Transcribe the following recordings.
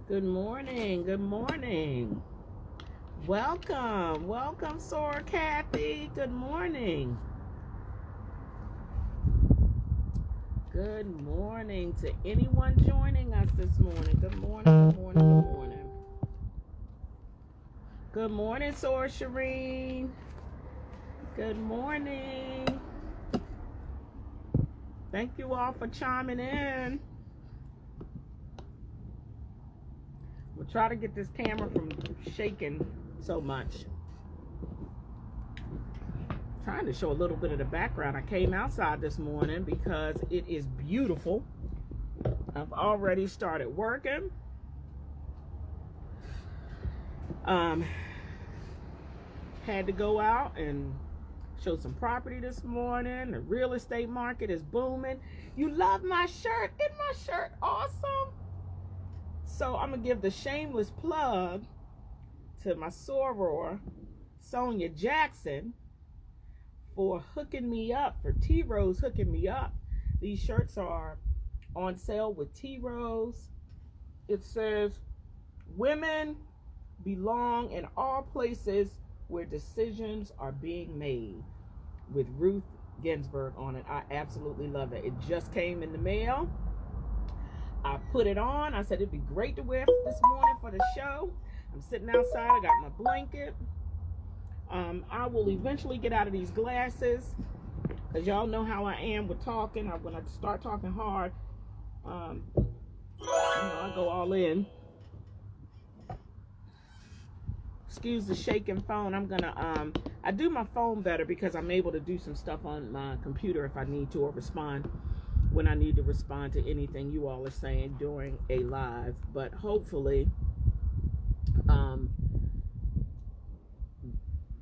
Good morning. Good morning. Welcome, Sora Kathy. Good morning. Good morning to anyone joining us this morning. Good morning. Good morning. Good morning. Good morning, Sora Shireen. Good morning. Thank you all for chiming in. We'll try to get this camera from shaking so much. Trying to show a little bit of the background. I came outside this morning because it is beautiful. I've already started working. Had to go out and show some property this morning. The real estate market is booming. You love my shirt? Isn't my shirt awesome? So I'm gonna give the shameless plug to my soror, Sonia Jackson, for hooking me up, for T Rose hooking me up. These shirts are on sale with T Rose. It says, "Women belong in all places where decisions are being made," with Ruth Ginsburg on it. I absolutely love it. It just came in the mail. I put it on. I said it'd be great to wear this morning for the show. I'm sitting outside. I got my blanket. I will eventually get out of these glasses because y'all know how I am with talking. When I start talking hard, I go all in. Excuse the shaking phone. I'm gonna I do my phone better because I'm able to do some stuff on my computer if I need to, or respond when I need to respond to anything you all are saying during a live. But hopefully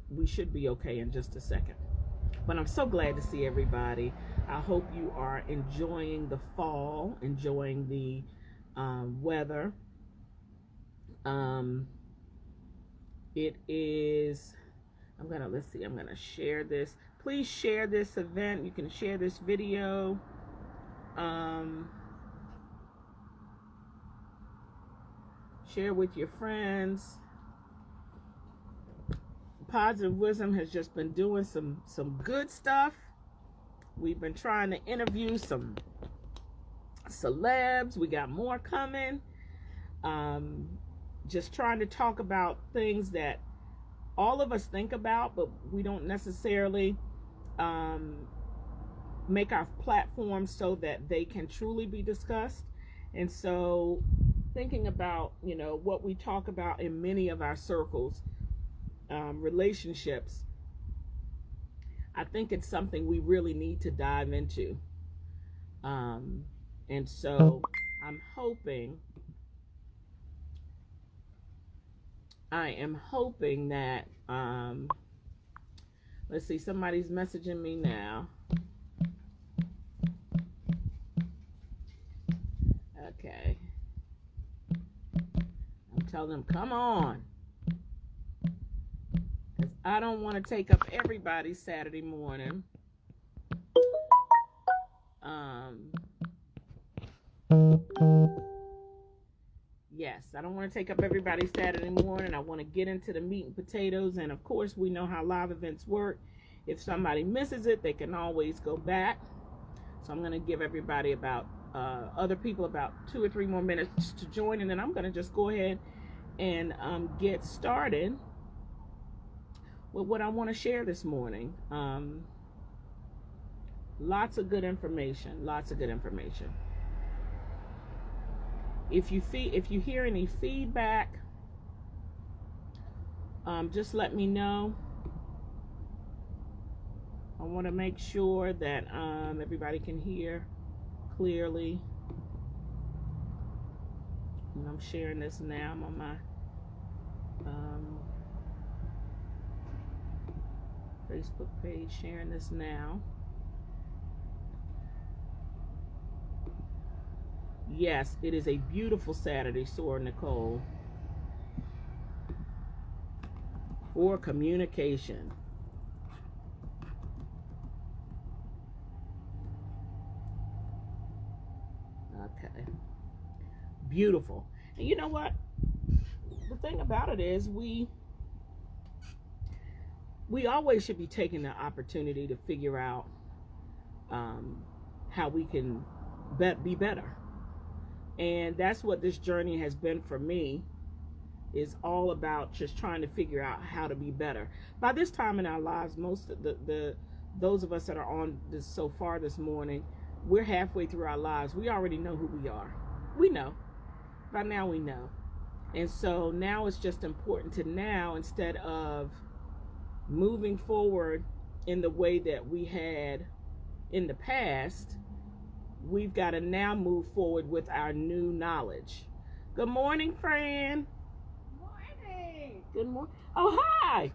we should be okay in just a second. But I'm so glad to see everybody. I hope you are enjoying the fall, enjoying the weather. It is, let's see, I'm gonna share this. Please share this event. You can share this video. Share with your friends. Positive Wisdom has just been doing some good stuff. We've been trying to interview some celebs. We got more coming. Just trying to talk about things that all of us think about, but we don't necessarily make our platforms so that they can truly be discussed. And so thinking about, what we talk about in many of our circles, relationships, I think it's something we really need to dive into. And so I am hoping that, let's see, somebody's messaging me now. Okay. I'm telling them, come on. Because I don't want to take up everybody's Saturday morning. Yes, I don't want to take up everybody's Saturday morning. I want to get into the meat and potatoes. And of course, we know how live events work. If somebody misses it, they can always go back. So I'm going to give everybody about other people about 2 or 3 more minutes to join, and then I'm going to just go ahead and get started with what I want to share this morning. Lots of good information. If you hear any feedback, just let me know. I want to make sure that everybody can hear clearly. And I'm sharing this now. I'm on my Facebook page, sharing this now. Yes, it is a beautiful Saturday, Sora Nicole, for communication. Okay. Beautiful. And you know what? The thing about it is we always should be taking the opportunity to figure out um, how we can be better. And that's what this journey has been for me, is all about just trying to figure out how to be better. By this time in our lives, most of the those of us that are on this so far this morning, we're halfway through our lives. We already know who we are. We know. By now we know. And so now it's just important to now, instead of moving forward in the way that we had in the past, we've got to now move forward with our new knowledge. Good morning, Fran. Good morning. Oh, hi.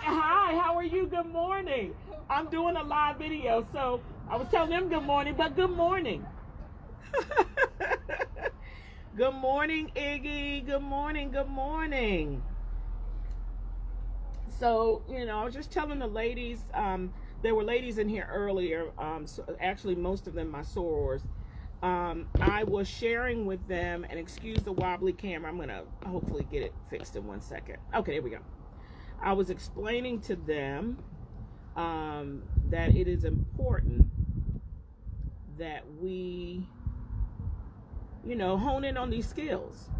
Hi, how are you? Good morning. I'm doing a live video, so I was telling them good morning, but good morning. Good morning, Iggy. Good morning. Good morning. So, I was just telling the ladies, there were ladies in here earlier, so actually most of them my sorors. I was sharing with them, and excuse the wobbly camera, I'm going to hopefully get it fixed in 1 second. Okay, there we go. I was explaining to them that it is important that we, hone in on these skills.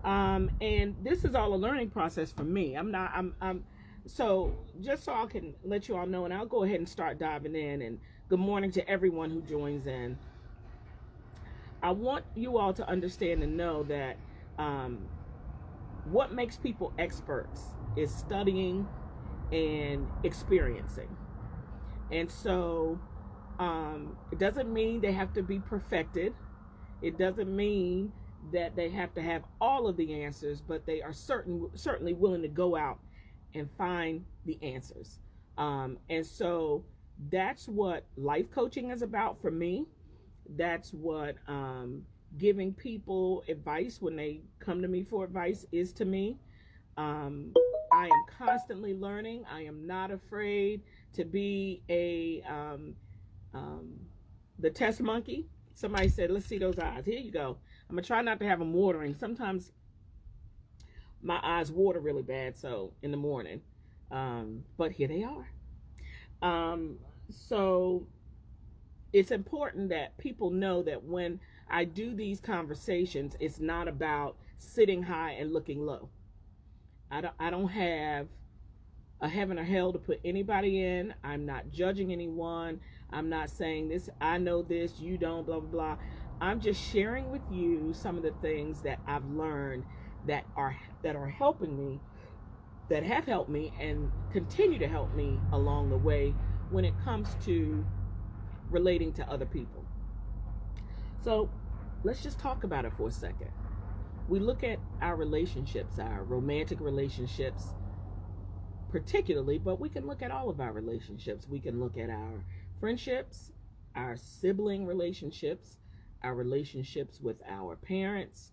And this is all a learning process for me. So just so I can let you all know, and I'll go ahead and start diving in, and good morning to everyone who joins in. I want you all to understand and know that what makes people experts is studying and experiencing. And so it doesn't mean they have to be perfected. It doesn't mean that they have to have all of the answers, but they are certainly willing to go out and find the answers. And so that's what life coaching is about for me. That's what giving people advice when they come to me for advice is to me. I am constantly learning. I am not afraid to be the test monkey. Somebody said, let's see those eyes. Here you go. I'm going to try not to have them watering. Sometimes my eyes water really bad, so in the morning. But here they are. So it's important that people know that when I do these conversations, it's not about sitting high and looking low. I don't have a heaven or hell to put anybody in. I'm not judging anyone. I'm not saying this, I know this, you don't, blah, blah, blah. I'm just sharing with you some of the things that I've learned that are helping me, that have helped me and continue to help me along the way when it comes to relating to other people. So let's just talk about it for a second. We look at our relationships, our romantic relationships particularly, but we can look at all of our relationships. We can look at our friendships, our sibling relationships, our relationships with our parents,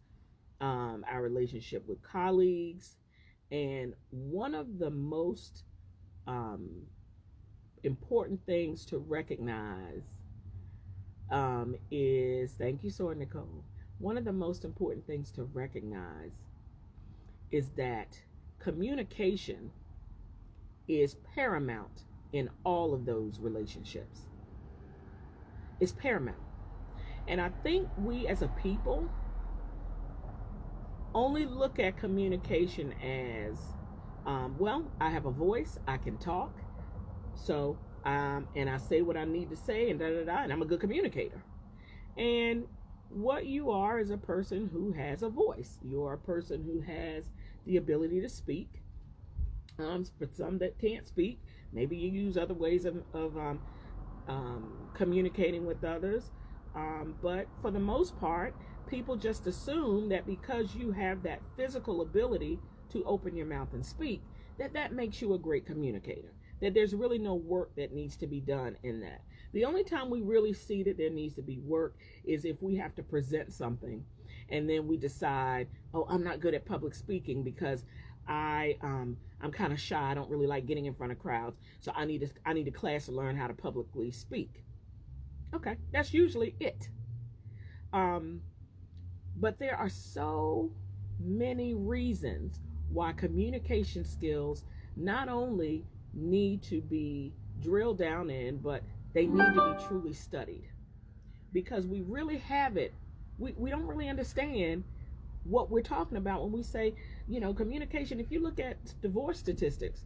our relationship with colleagues. And one of the most important things to recognize is, thank you, Sora Nicole. One of the most important things to recognize is that communication is paramount in all of those relationships. It's paramount. And I think we as a people only look at communication as, well, I have a voice, I can talk, so, and I say what I need to say, and and I'm a good communicator. And what you are is a person who has a voice. You're a person who has the ability to speak. For some that can't speak, maybe you use other ways of communicating with others. But for the most part, people just assume that because you have that physical ability to open your mouth and speak, that makes you a great communicator, that there's really no work that needs to be done in that. The only time we really see that there needs to be work is if we have to present something and then we decide, oh, I'm not good at public speaking because I'm kind of shy. I don't really like getting in front of crowds. So I need a class to learn how to publicly speak. Okay, that's usually it. Um, but there are so many reasons why communication skills not only need to be drilled down in, but they need to be truly studied, because we really have it. We don't really understand what we're talking about when we say, communication. If you look at divorce statistics,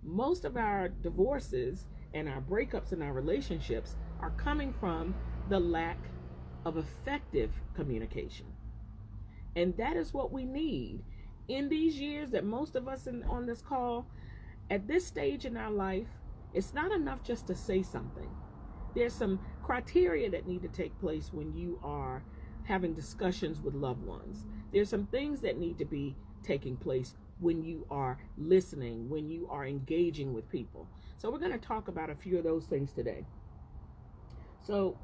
most of our divorces and our breakups in our relationships are coming from the lack of effective communication. And that is what we need in these years that most of us on this call, at this stage in our life, it's not enough just to say something. There's some criteria that need to take place when you are having discussions with loved ones. There's some things that need to be taking place when you are listening, when you are engaging with people. So we're going to talk about a few of those things today. So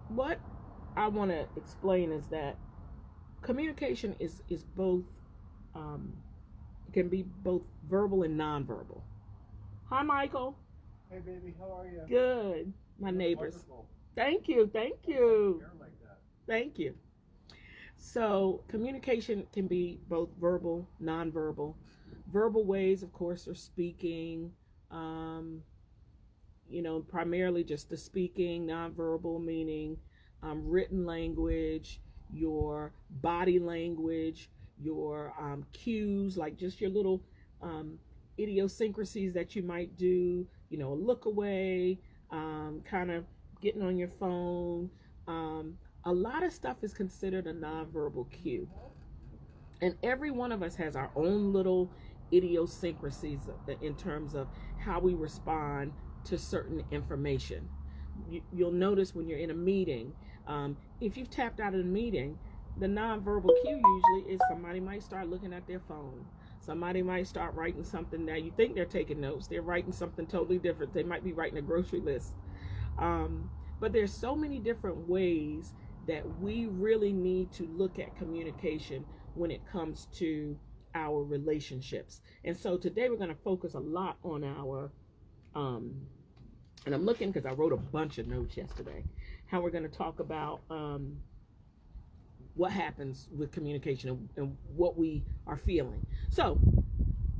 what I want to explain is that communication is both, can be both verbal and nonverbal. Hi, Michael. Hey, baby, how are you? Good. My neighbors. Wonderful. Thank you. Hair like that. Thank you. So communication can be both verbal, nonverbal. Verbal ways, of course, are speaking, primarily just the speaking. Nonverbal meaning written language, your body language, your cues, like just your little idiosyncrasies that you might do, a look away, kind of getting on your phone. A lot of stuff is considered a nonverbal cue. And every one of us has our own little idiosyncrasies in terms of how we respond to certain information. You'll notice when you're in a meeting, if you've tapped out of the meeting, the nonverbal cue usually is somebody might start looking at their phone. Somebody might start writing something that you think they're taking notes. They're writing something totally different. They might be writing a grocery list. But there's so many different ways that we really need to look at communication when it comes to our relationships. And so today we're going to focus a lot on our, and I'm looking because I wrote a bunch of notes yesterday, how we're going to talk about what happens with communication and what we are feeling. So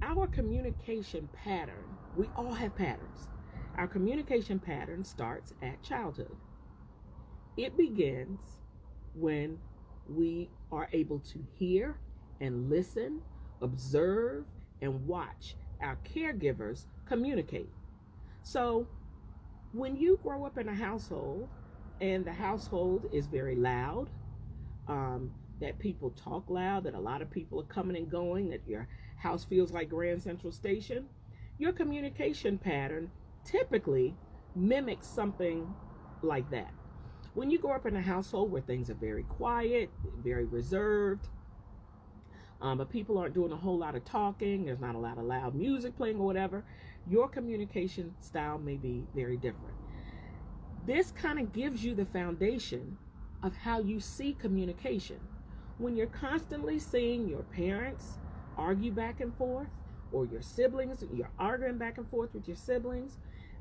our communication pattern, we all have patterns. Our communication pattern starts at childhood. It begins when we are able to hear and listen, observe, and watch our caregivers communicate. So when you grow up in a household and the household is very loud, that people talk loud, that a lot of people are coming and going, that your house feels like Grand Central Station, your communication pattern typically mimics something like that. When you grow up in a household where things are very quiet, very reserved, but people aren't doing a whole lot of talking, there's not a lot of loud music playing or whatever, your communication style may be very different. This kind of gives you the foundation of how you see communication. When you're constantly seeing your parents argue back and forth, or your siblings, you're arguing back and forth with your siblings,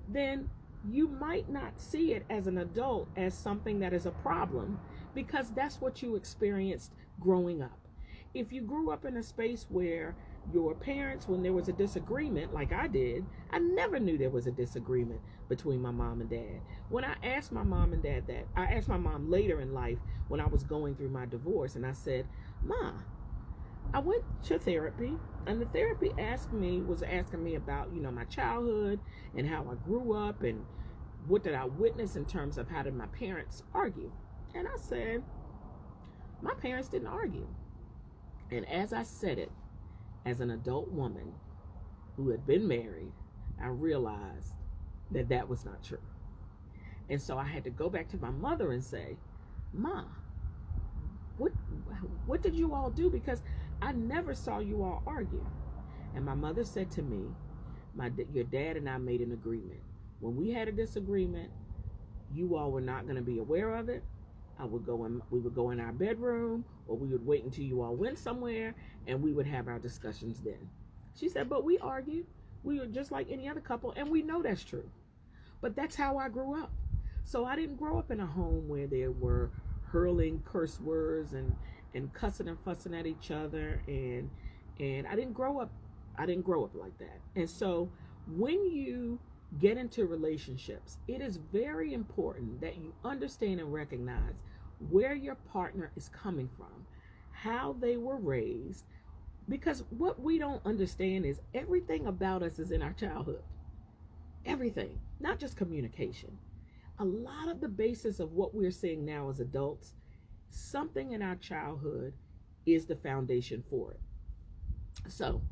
then you might not see it as an adult as something that is a problem, because that's what you experienced growing up. If you grew up in a space where your parents, when there was a disagreement, like I did, I never knew there was a disagreement between my mom and dad. When I asked my mom and dad that, I asked my mom later in life when I was going through my divorce, and I said, Ma, I went to therapy, and the therapy was asking me about, my childhood and how I grew up and what did I witness in terms of how did my parents argue. And I said, my parents didn't argue. And as I said it, as an adult woman who had been married, I realized that that was not true. And so I had to go back to my mother and say, Ma, what did you all do? Because I never saw you all argue. And my mother said to me, your dad and I made an agreement. When we had a disagreement, you all were not going to be aware of it. We would go in our bedroom, or we would wait until you all went somewhere, and we would have our discussions then. She said, but we argued. We were just like any other couple, and we know that's true. But that's how I grew up. So I didn't grow up in a home where there were hurling curse words and cussing and fussing at each other, and I didn't grow up like that. And so when you get into relationships, it is very important that you understand and recognize where your partner is coming from, how they were raised, because what we don't understand is everything about us is in our childhood. Everything, not just communication. A lot of the basis of what we're seeing now as adults, something in our childhood is the foundation for it. So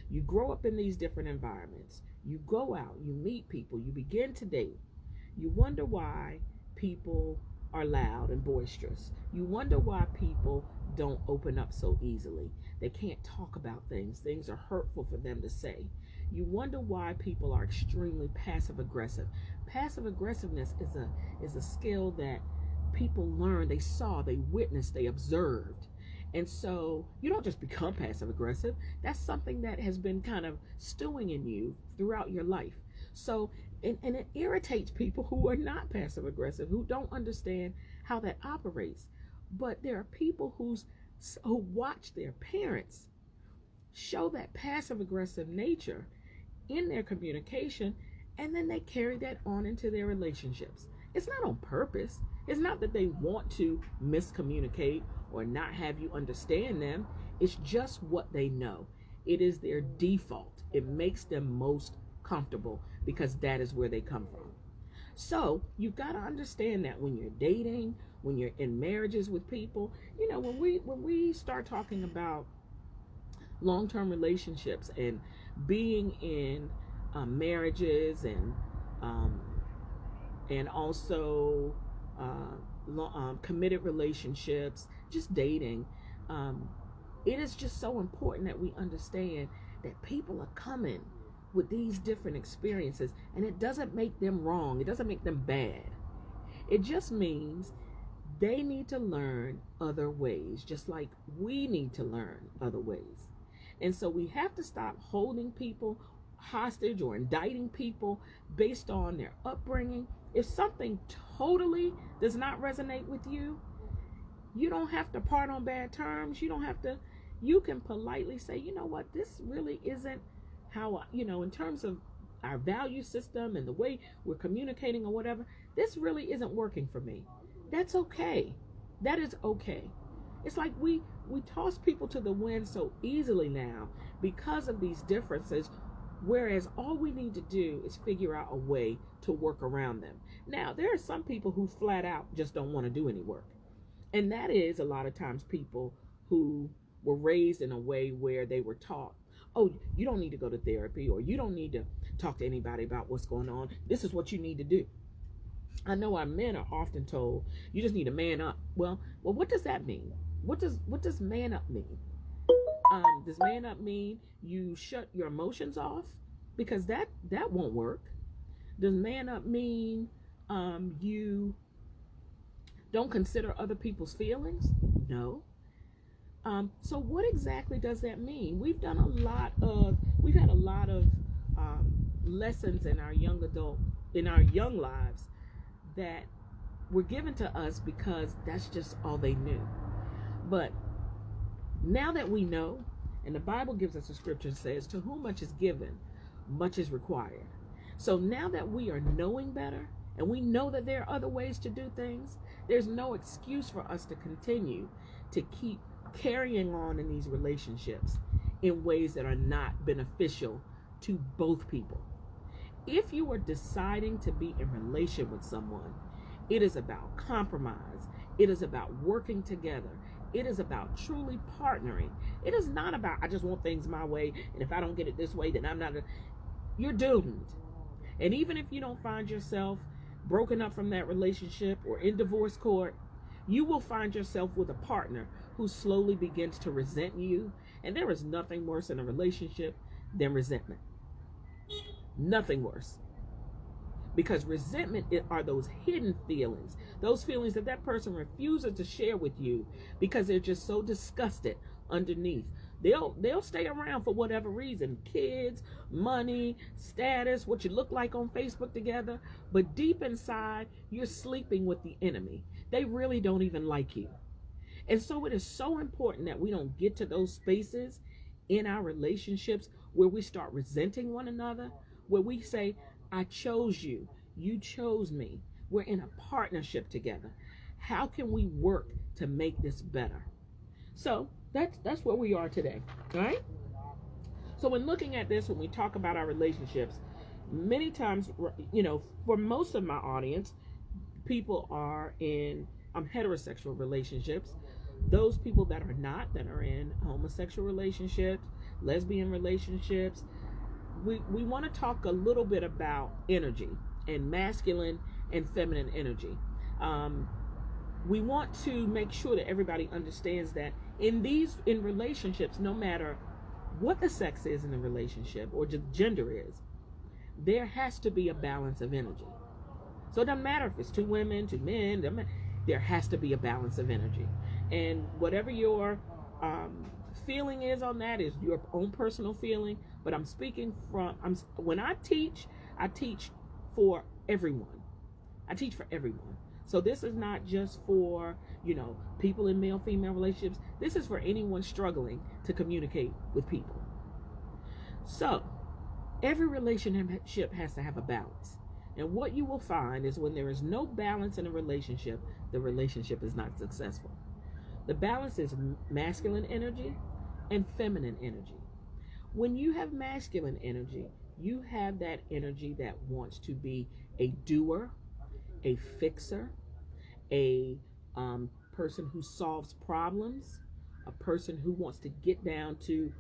you grow up in these different environments. You go out, you meet people, you begin to date. You wonder why people are loud and boisterous. You wonder why people don't open up so easily. They can't talk about things. Things are hurtful for them to say. You wonder why people are extremely passive aggressive. Passive aggressiveness is a skill that people learned, they saw, they witnessed, they observed. And so you don't just become passive aggressive. That's something that has been kind of stewing in you throughout your life. So, and it irritates people who are not passive aggressive, who don't understand how that operates. But there are people who watch their parents show that passive aggressive nature in their communication, and then they carry that on into their relationships. It's not on purpose. It's not that they want to miscommunicate or not have you understand them. It's just what they know. It is their default. It makes them most comfortable because that is where they come from. So you've got to understand that when you're dating, when you're in marriages with people, when we start talking about long-term relationships and being in marriages and also committed relationships, just dating, it is just so important that we understand that people are coming with these different experiences, and it doesn't make them wrong. It doesn't make them bad. It just means they need to learn other ways, just like we need to learn other ways. And so we have to stop holding people hostage or indicting people based on their upbringing. If something totally does not resonate with you, you don't have to part on bad terms. You can politely say, you know what, this really isn't how, in terms of our value system and the way we're communicating or whatever, this really isn't working for me. That's okay. That is okay. It's like we toss people to the wind so easily now because of these differences, whereas all we need to do is figure out a way to work around them. Now, there are some people who flat out just don't want to do any work. And that is a lot of times people who were raised in a way where they were taught, oh, you don't need to go to therapy, or you don't need to talk to anybody about what's going on. This is what you need to do. I know our men are often told, you just need to man up. Well, what does that mean? What does man up mean? Does man up mean you shut your emotions off? Because that won't work. Does man up mean you don't consider other people's feelings? No. So what exactly does that mean? We've had a lot of lessons in our young lives that were given to us because that's just all they knew. But now that we know, and the Bible gives us a scripture that says, to whom much is given, much is required. So now that we are knowing better, and we know that there are other ways to do things, there's no excuse for us to continue to keep carrying on in these relationships in ways that are not beneficial to both people. If you are deciding to be in relation with someone, it is about compromise. It is about working together. It is about truly partnering. It is not about, I just want things my way, and if I don't get it this way, then you're doomed. And even if you don't find yourself broken up from that relationship or in divorce court, you will find yourself with a partner who slowly begins to resent you. And there is nothing worse in a relationship than resentment. Nothing worse. Because resentment are those hidden feelings, those feelings that person refuses to share with you because they're just so disgusted underneath. They'll stay around for whatever reason, kids, money, status, what you look like on Facebook together, but deep inside, you're sleeping with the enemy. they really don't even like you. And so it is so important that we don't get to those spaces in our relationships where we start resenting one another, where we say, I chose you, you chose me, we're in a partnership together. How can we work to make this better? So that's where we are today, all right? So when looking at this, when we talk about our relationships, many times, for most of my audience, people are in heterosexual relationships. Those people that are not, that are in homosexual relationships, lesbian relationships, we want to talk a little bit about energy and masculine and feminine energy. We want to make sure that everybody understands that in relationships, no matter what the sex is in the relationship or the gender is, there has to be a balance of energy. So it doesn't matter if it's two women, two men, there has to be a balance of energy. And whatever your feeling is on that is your own personal feeling. But I'm speaking when I teach for everyone. I teach for everyone. So this is not just for, people in male-female relationships. This is for anyone struggling to communicate with people. So every relationship has to have a balance. And what you will find is when there is no balance in a relationship, the relationship is not successful. The balance is masculine energy and feminine energy. When you have masculine energy, you have that energy that wants to be a doer, a fixer, a person who solves problems, a person who wants to get down to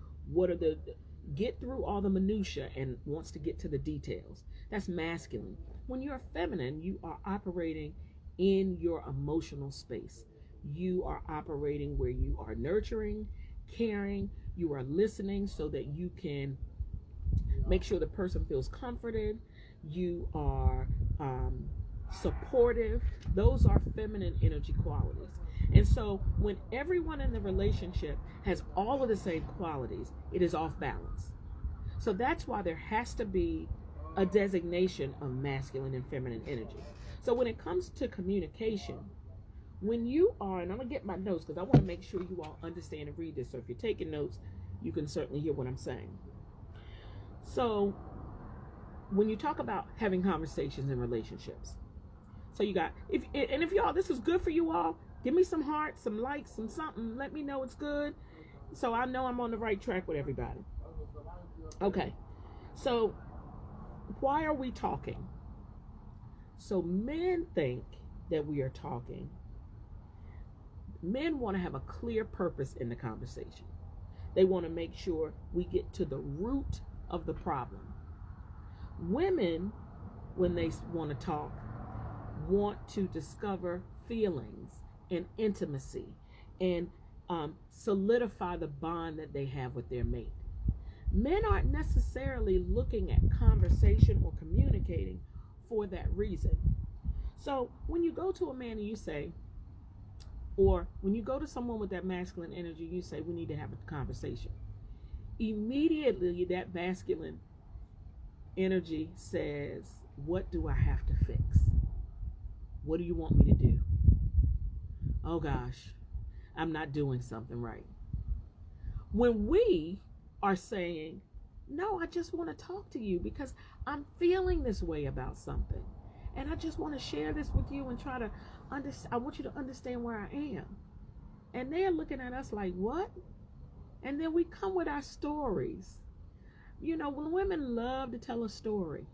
get through all the minutia and wants to get to the details. That's masculine. When you're feminine, you are operating in your emotional space. You are operating where you are nurturing, caring, you are listening so that you can make sure the person feels comforted. You are supportive. Those are feminine energy qualities. And so when everyone in the relationship has all of the same qualities, it is off balance. So that's why there has to be a designation of masculine and feminine energy. So when it comes to communication, when you are, and I'm going to get my notes because I want to make sure you all understand and read this. So if you're taking notes, you can certainly hear what I'm saying. So when you talk about having conversations in relationships, so you got, if y'all, this is good for you all, give me some hearts, some likes, some something. Let me know it's good so I know I'm on the right track with everybody. Okay, so why are we talking? So men think that we are talking. Men want to have a clear purpose in the conversation. They want to make sure we get to the root of the problem. Women, when they want to talk, want to discover feelings and intimacy and solidify the bond that they have with their mate. Men aren't necessarily looking at conversation or communicating for that reason. So when you go to a man and you say, or when you go to someone with that masculine energy, you say, we need to have a conversation. Immediately that masculine energy says, what do I have to fix? What do you want me to do? Oh gosh, I'm not doing something right. When we are saying, no, I just want to talk to you because I'm feeling this way about something. And I just want to share this with you and try to understand. I want you to understand where I am. And they're looking at us like, what? And then we come with our stories. When women love to tell a story,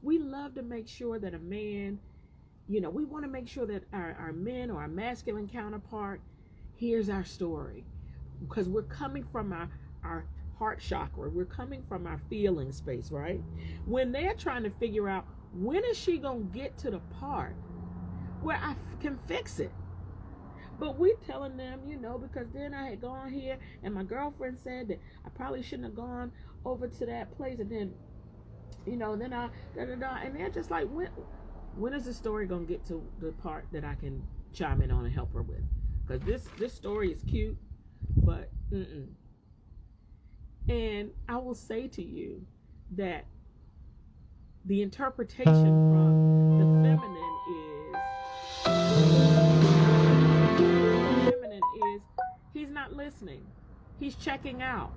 we love to make sure that a man, we want to make sure that our men or our masculine counterpart hears our story. Because we're coming from our heart chakra. We're coming from our feeling space, right? When they're trying to figure out, when is she going to get to the part where I can fix it? But we're telling them, because then I had gone here and my girlfriend said that I probably shouldn't have gone over to that place. And then, then I, and they're just like, when is the story going to get to the part that I can chime in on and help her with? Because this story is cute, but And I will say to you that the interpretation from the feminine is listening. He's checking out.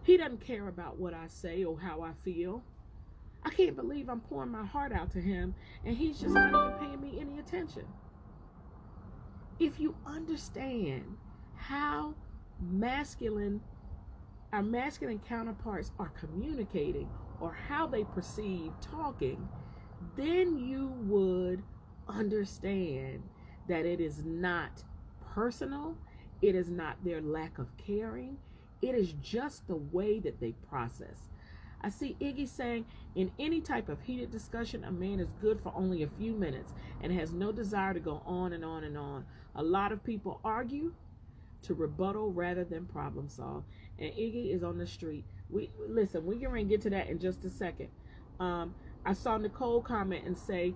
He doesn't care about what I say or how I feel. I can't believe I'm pouring my heart out to him and he's just not even paying me any attention. If you understand how our masculine counterparts are communicating or how they perceive talking, then you would understand that it is not personal. It is not their lack of caring. It is just the way that they process. I see Iggy saying, in any type of heated discussion, a man is good for only a few minutes and has no desire to go on and on and on. A lot of people argue to rebuttal rather than problem solve. And Iggy is on the street. We're going to get to that in just a second. I saw Nicole comment and say,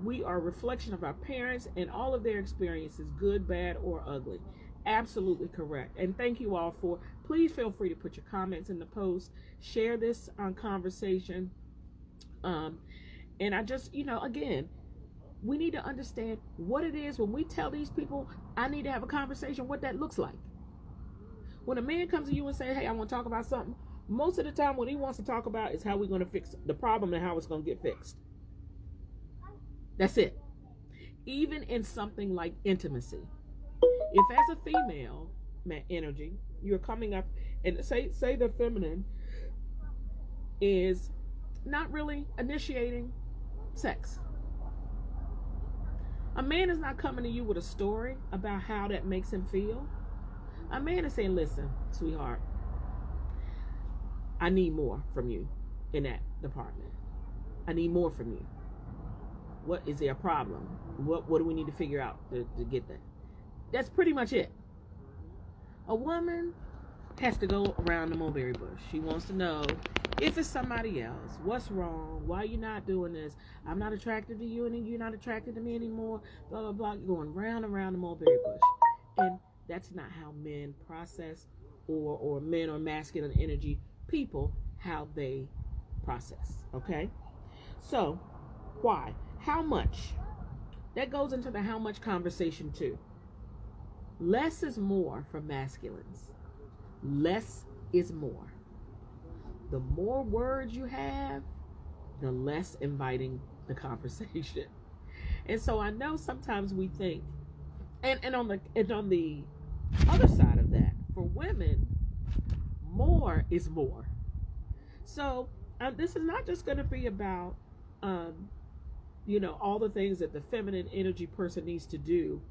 we are a reflection of our parents and all of their experiences, good, bad, or ugly. Absolutely correct. And thank you all please feel free to put your comments in the post, share this conversation. And I just, again, we need to understand what it is when we tell these people, I need to have a conversation, what that looks like. When a man comes to you and says, hey, I want to talk about something, most of the time what he wants to talk about is how we're going to fix the problem and how it's going to get fixed. That's it. Even in something like intimacy. If as a female energy, you're coming up and say the feminine is not really initiating sex. A man is not coming to you with a story about how that makes him feel. A man is saying, listen, sweetheart, I need more from you in that department. I need more from you. What is there a problem? What do we need to figure out to get that? That's pretty much it. A woman has to go around the mulberry bush. She wants to know if it's somebody else. What's wrong? Why are you not doing this? I'm not attracted to you and you're not attracted to me anymore. Blah, blah, blah. You're going round and round the mulberry bush. And that's not how men process or men or masculine energy people, how they process. Okay? So, why? How much? That goes into the how much conversation too. Less is more for masculines. Less is more. The more words you have, the less inviting the conversation. And so I know sometimes we think, and on the other side of that, for women, more is more. So this is not just going to be about, all the things that the feminine energy person needs to do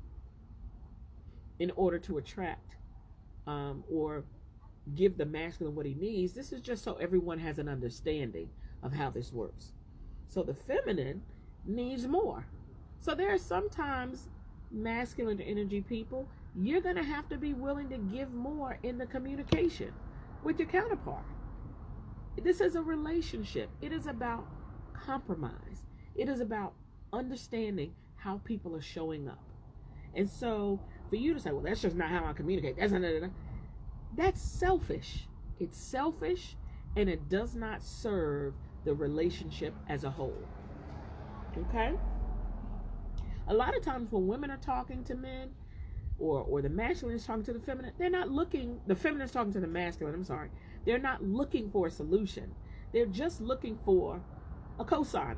in order to attract or give the masculine what he needs. This is just so everyone has an understanding of how this works. So the feminine needs more. So there are sometimes masculine energy people, you're going to have to be willing to give more in the communication with your counterpart. This is a relationship. It is about compromise. It is about understanding how people are showing up. And so for you to say, well, that's just not how I communicate. That's selfish. It's selfish and it does not serve the relationship as a whole. Okay? A lot of times when women are talking to men or the masculine is talking to the feminine, the feminine is talking to the masculine, they're not looking for a solution. They're just looking for a cosigner.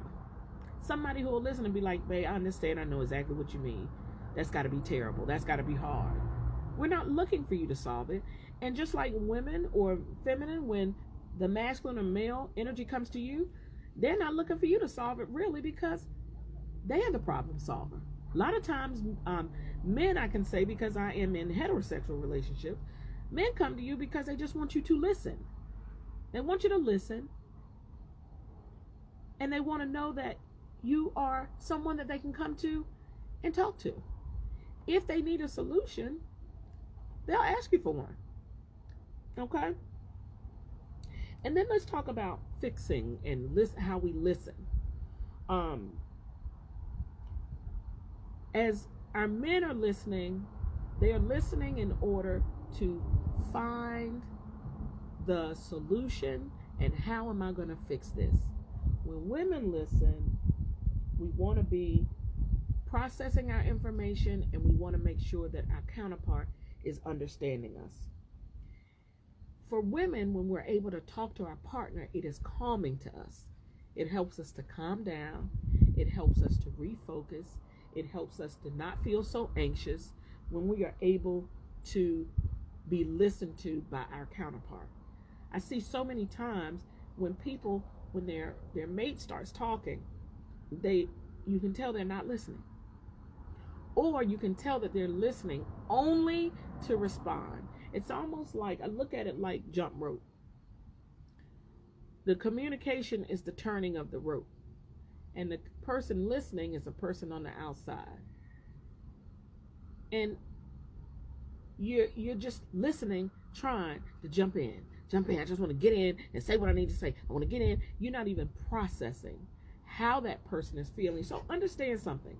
Somebody who will listen and be like, babe, I understand, I know exactly what you mean. That's got to be terrible. That's got to be hard. We're not looking for you to solve it. And just like women or feminine, when the masculine or male energy comes to you, they're not looking for you to solve it really because they are the problem solver. A lot of times, men, I can say, because I am in heterosexual relationships, men come to you because they just want you to listen. They want you to listen. And they want to know that you are someone that they can come to and talk to. If they need a solution, they'll ask you for one. Okay? And then let's talk about fixing and how we listen. As our men are listening, they are listening in order to find the solution and how am I going to fix this. When women listen, we want to be processing our information and we want to make sure that our counterpart is understanding us. For women, when we're able to talk to our partner, it is calming to us. It helps us to calm down. It helps us to refocus. It helps us to not feel so anxious when we are able to be listened to by our counterpart. I see so many times when people, when their mate starts talking, you can tell they're not listening. Or you can tell that they're listening only to respond. It's almost like, I look at it like jump rope. The communication is the turning of the rope. And the person listening is a person on the outside. And you're just listening, trying to jump in. I just want to get in and say what I need to say. I want to get in. You're not even processing how that person is feeling. So understand something.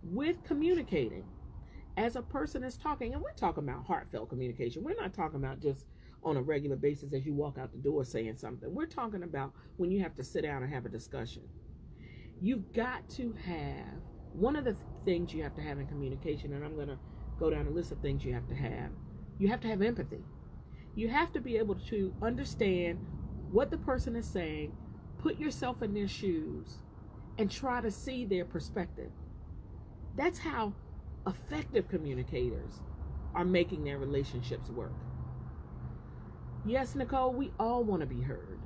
With communicating, as a person is talking, and we're talking about heartfelt communication. We're not talking about just on a regular basis as you walk out the door saying something. We're talking about when you have to sit down and have a discussion. You've got to have, one of the things you have to have in communication, and I'm going to go down a list of things you have to have empathy. You have to be able to understand what the person is saying, put yourself in their shoes, and try to see their perspective. That's how effective communicators are making their relationships work. Yes, Nicole, we all want to be heard.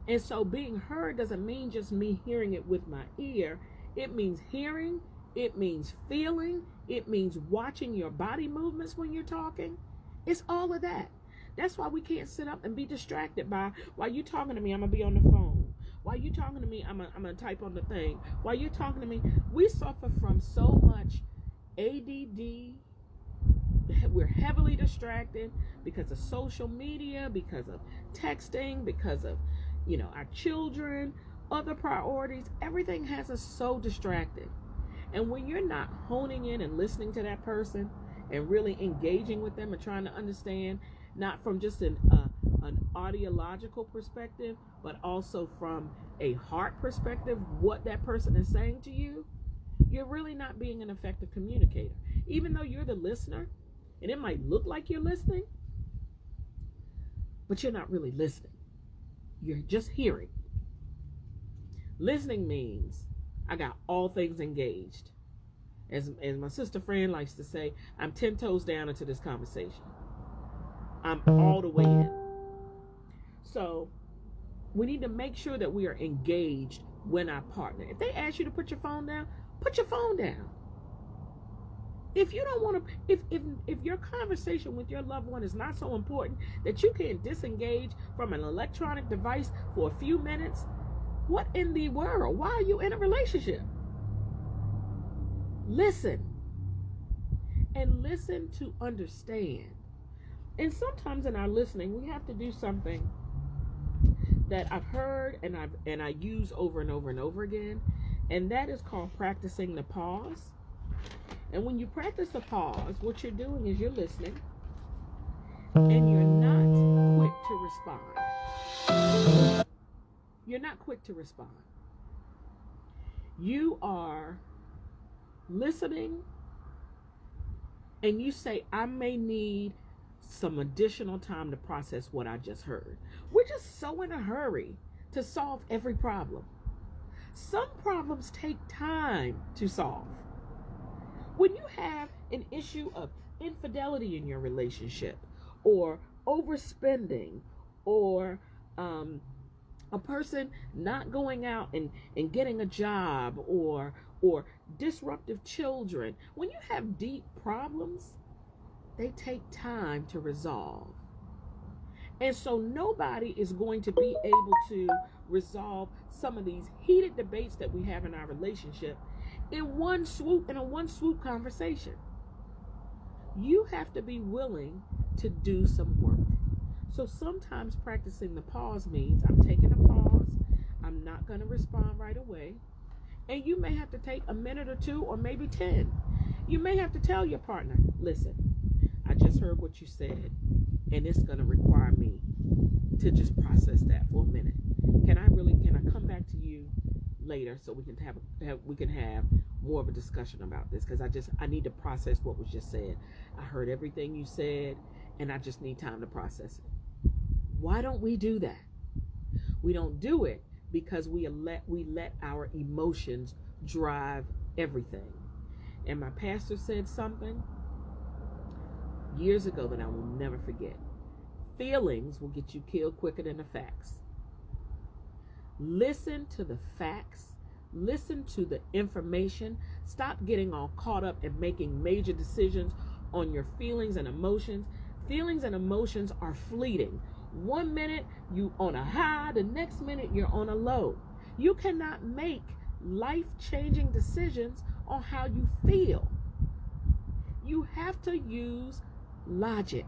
And so being heard doesn't mean just me hearing it with my ear. It means hearing, it means feeling, it means watching your body movements when you're talking. It's all of that. That's why we can't sit up and be distracted by, while you talking to me, I'm going to be on the phone. While you talking to me, I'm going to type on the thing. While you're talking to me, we suffer from so much ADD. We're heavily distracted because of social media, because of texting, because of, our children, other priorities. Everything has us so distracted. And when you're not honing in and listening to that person and really engaging with them and trying to understand, not from just an ideological perspective, but also from a heart perspective, what that person is saying to you, you're really not being an effective communicator. Even though you're the listener, and it might look like you're listening, but you're not really listening. You're just hearing. Listening means I got all things engaged. As my sister friend likes to say, I'm 10 toes down into this conversation. I'm all the way in. So we need to make sure that we are engaged when our partner. If they ask you to put your phone down, put your phone down. If you don't want to, if your conversation with your loved one is not so important that you can disengage from an electronic device for a few minutes, what in the world? Why are you in a relationship? Listen. And listen to understand. And sometimes in our listening, we have to do something that I've heard and I use over and over and over again, and that is called practicing the pause. And when you practice the pause, what you're doing is you're listening, and you're not quick to respond. You're not quick to respond. You are listening, and you say, I may need some additional time to process what I just heard. We're just so in a hurry to solve every problem. Some problems take time to solve. When you have an issue of infidelity in your relationship, or overspending, or a person not going out and getting a job, or disruptive children, when you have deep problems, they take time to resolve. And so nobody is going to be able to resolve some of these heated debates that we have in our relationship in a one swoop conversation. You have to be willing to do some work. So sometimes practicing the pause means I'm taking a pause. I'm not going to respond right away. And you may have to take a minute or two, or maybe 10. You may have to tell your partner, listen, I just heard what you said, and it's going to require me to just process that for a minute. Can I come back to you later so we can have more of a discussion about this? Because I need to process what was just said. I heard everything you said, and I just need time to process it. Why don't we do that? We don't do it because we let our emotions drive everything. And my pastor said something years ago that I will never forget. Feelings will get you killed quicker than the facts. Listen to the facts. Listen to the information. Stop getting all caught up and making major decisions on your feelings and emotions. Feelings and emotions are fleeting. 1 minute you on a high, the next minute you're on a low. You cannot make life-changing decisions on how you feel. You have to use logic.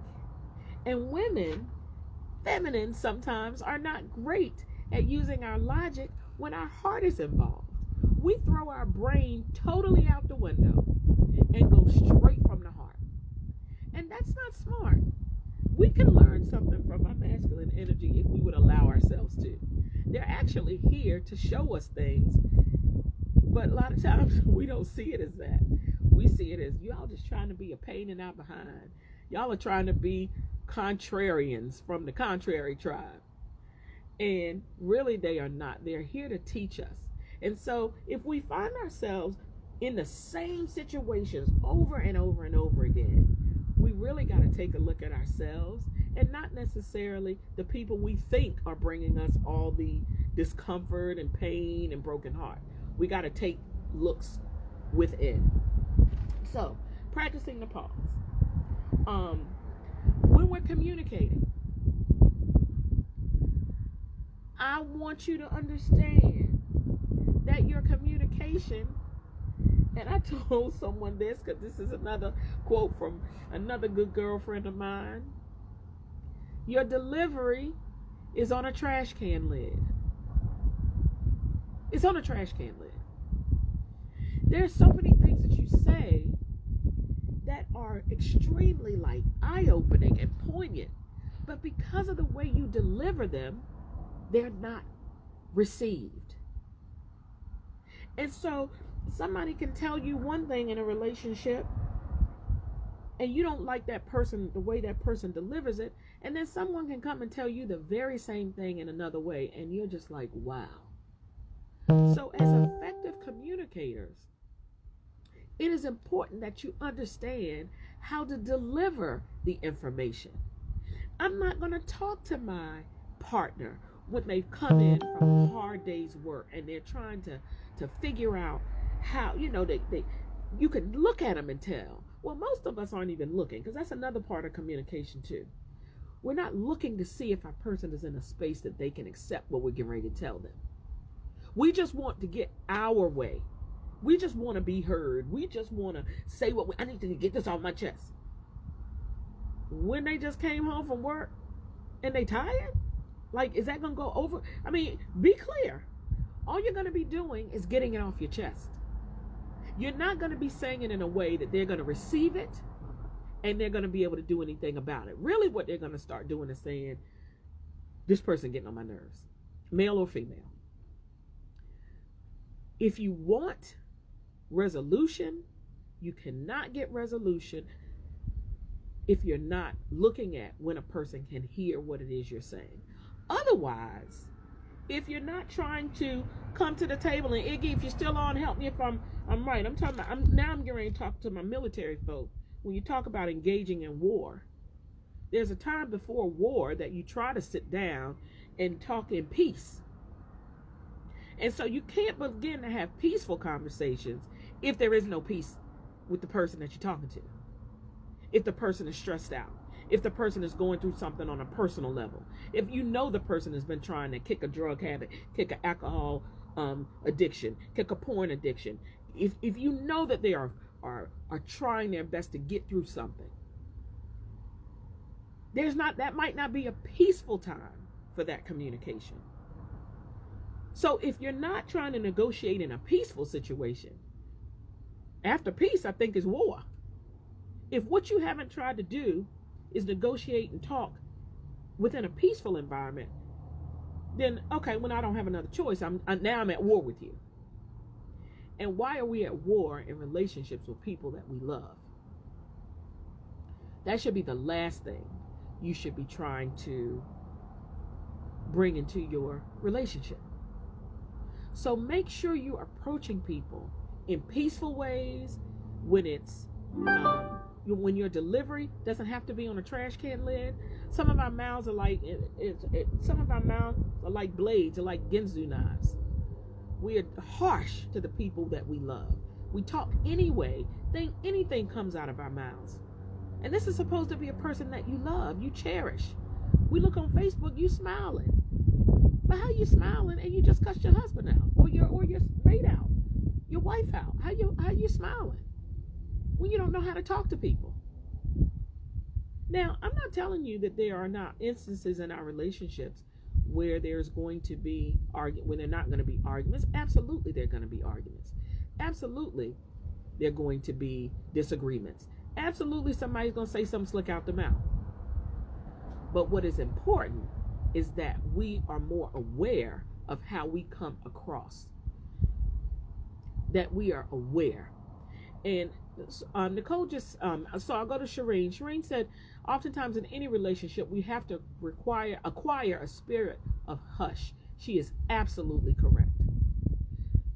And women, feminine sometimes, are not great at using our logic when our heart is involved. We throw our brain totally out the window and go straight from the heart. And that's not smart. We can learn something from our masculine energy if we would allow ourselves to. They're actually here to show us things, but a lot of times we don't see it as that. We see it as y'all just trying to be a pain in our behind. Y'all are trying to be contrarians from the contrary tribe. And really they are not. They're here to teach us. And so if we find ourselves in the same situations over and over and over again, we really got to take a look at ourselves and not necessarily the people we think are bringing us all the discomfort and pain and broken heart. We got to take looks within. So, practicing the pause. When we're communicating, I want you to understand that your communication, and I told someone this because this is another quote from another good girlfriend of mine. Your delivery is on a trash can lid. It's on a trash can lid. There's so many things that you say that are extremely eye-opening and poignant, but because of the way you deliver them, they're not received. And so somebody can tell you one thing in a relationship and you don't like that person, the way that person delivers it, and then someone can come and tell you the very same thing in another way, and you're just like, wow. So as effective communicators, it is important that you understand how to deliver the information. I'm not going to talk to my partner when they've come in from a hard day's work and they're trying to figure out how, you can look at them and tell. Well, most of us aren't even looking, because that's another part of communication too. We're not looking to see if our person is in a space that they can accept what we're getting ready to tell them. We just want to get our way. We just want to be heard. We just want to say I need to get this off my chest. When they just came home from work and they tired, is that going to go over? I mean, be clear. All you're going to be doing is getting it off your chest. You're not going to be saying it in a way that they're going to receive it and they're going to be able to do anything about it. Really what they're going to start doing is saying, this person getting on my nerves, male or female. If you want resolution, you cannot get resolution if you're not looking at when a person can hear what it is you're saying. Otherwise, if you're not trying to come to the table, and Iggy, if you're still on, help me if I'm right. I'm getting ready to talk to my military folk. When you talk about engaging in war, there's a time before war that you try to sit down and talk in peace. And so you can't begin to have peaceful conversations if there is no peace with the person that you're talking to. If the person is stressed out, if the person is going through something on a personal level, if you know the person has been trying to kick a drug habit, kick an alcohol addiction, kick a porn addiction, if you know that they are trying their best to get through something, that might not be a peaceful time for that communication. So if you're not trying to negotiate in a peaceful situation, after peace, I think, is war. If what you haven't tried to do is negotiate and talk within a peaceful environment, then, okay, when I don't have another choice, I'm at war with you. And why are we at war in relationships with people that we love? That should be the last thing you should be trying to bring into your relationship. So make sure you're approaching people in peaceful ways. When it's when your delivery doesn't have to be on a trash can lid. Some of our mouths are like some of our mouths are like blades, are like Ginsu knives. We are harsh to the people that we love. We talk anyway. Think anything comes out of our mouths. And this is supposed to be a person that you love, you cherish. We look on Facebook, you smiling. But how you smiling and you just cussed your husband out or your mate out, your wife out? How you smiling when you don't know how to talk to people? Now, I'm not telling you that there are not instances in our relationships where there's going to be when they're not going to be arguments. Absolutely, they're going to be arguments. Absolutely, they're going to be disagreements. Absolutely, somebody's going to say something slick out the mouth. But what is important is that we are more aware of how we come across. That we are aware. And Nicole just, so I'll go to Shireen. Shireen said, oftentimes in any relationship, we have to acquire a spirit of hush. She is absolutely correct.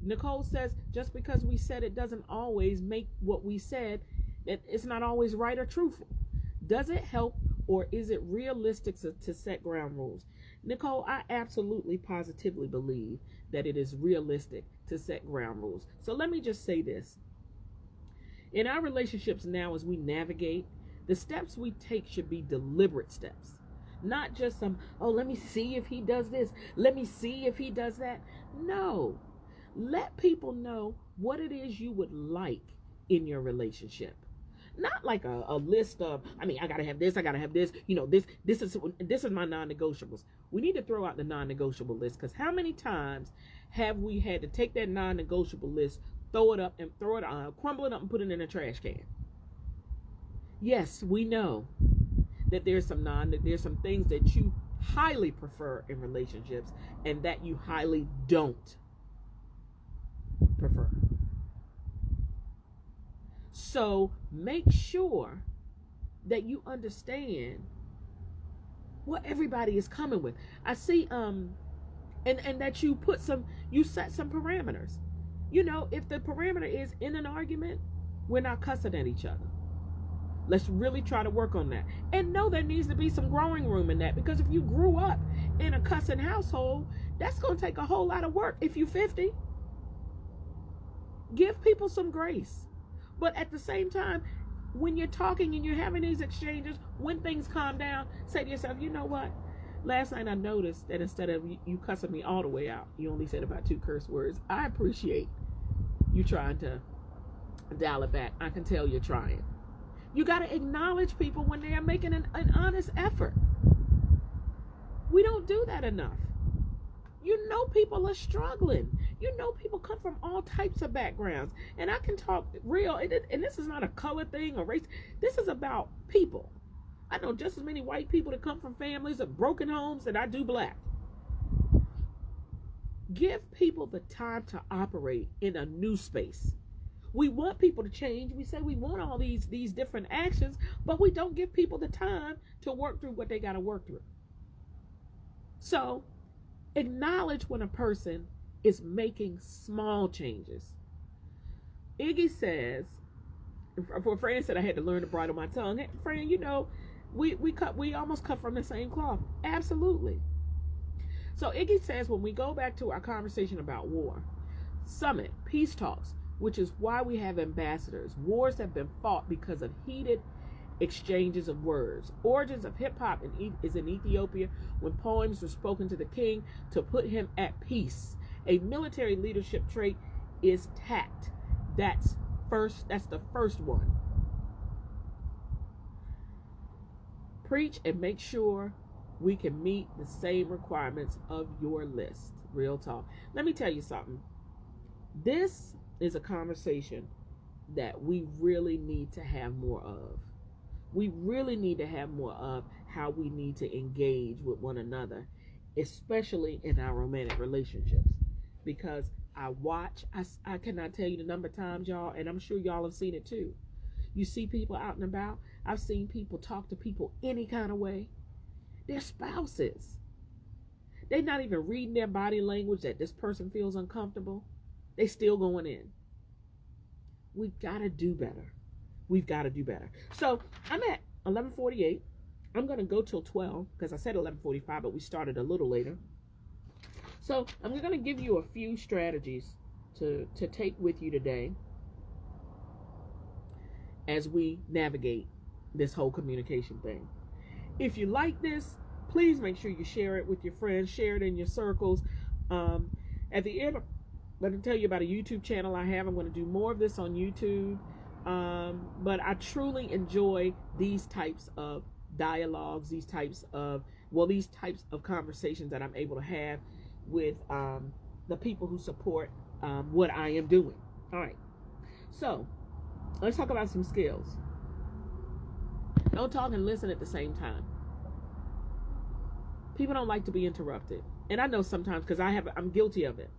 Nicole says, just because we said it doesn't always make what we said, that it's not always right or truthful. Does it help, or is it realistic to set ground rules? Nicole, I absolutely positively believe that it is realistic to set ground rules. So let me just say this. In our relationships now, as we navigate, the steps we take should be deliberate steps. Not just some, oh, let me see if he does this. Let me see if he does that. No. Let people know what it is you would like in your relationship. Not like a list of, I gotta have this, I gotta have this, this is my non-negotiables. We need to throw out the non-negotiable list, because how many times have we had to take that non-negotiable list, crumble it up and put it in a trash can? Yes, we know that there's some things that you highly prefer in relationships and that you highly don't prefer. So make sure that you understand what everybody is coming with. I see and that you set some parameters. If the parameter is in an argument, we're not cussing at each other. Let's really try to work on that. And know there needs to be some growing room in that, because if you grew up in a cussing household, that's going to take a whole lot of work if you're 50. Give people some grace. But at the same time, when you're talking and you're having these exchanges, when things calm down, say to yourself, you know what? Last night I noticed that instead of you cussing me all the way out, you only said about 2 curse words. I appreciate you trying to dial it back. I can tell you're trying. You got to acknowledge people when they are making an honest effort. We don't do that enough. People are struggling. People come from all types of backgrounds. And I can talk real, and this is not a color thing or race. This is about people. I know just as many white people that come from families of broken homes that I do black. Give people the time to operate in a new space. We want people to change. We say we want all these different actions, but we don't give people the time to work through what they got to work through. So acknowledge when a person is making small changes. Iggy says, for Fran said I had to learn to bridle my tongue. Hey, Fran, we almost cut from the same cloth. Absolutely. So Iggy says, when we go back to our conversation about war, summit, peace talks, which is why we have ambassadors. Wars have been fought because of heated exchanges of words. Origins of hip-hop is in Ethiopia, when poems were spoken to the king to put him at peace. A military leadership trait is tact. That's the first one. Preach and make sure we can meet the same requirements of your list. Real talk. Let me tell you something. This is a conversation that we really need to have more of. We really need to have more of how we need to engage with one another, especially in our romantic relationships. Because I cannot tell you the number of times, y'all, and I'm sure y'all have seen it too. You see people out and about. I've seen people talk to people any kind of way. Their spouses. They're not even reading their body language that this person feels uncomfortable. They still going in. We've got to do better. We've got to do better. So I'm at 11:48. I'm going to go till 12 because I said 11:45, but we started a little later. So I'm going to give you a few strategies to take with you today as we navigate this whole communication thing. If you like this, please make sure you share it with your friends, share it in your circles. At the end, let me tell you about a YouTube channel I have. I'm going to do more of this on YouTube. But I truly enjoy these types of dialogues, these types of conversations that I'm able to have with the people who support what I am doing. All right. So let's talk about some skills. Don't talk and listen at the same time. People don't like to be interrupted. And I know sometimes because I'm guilty of it.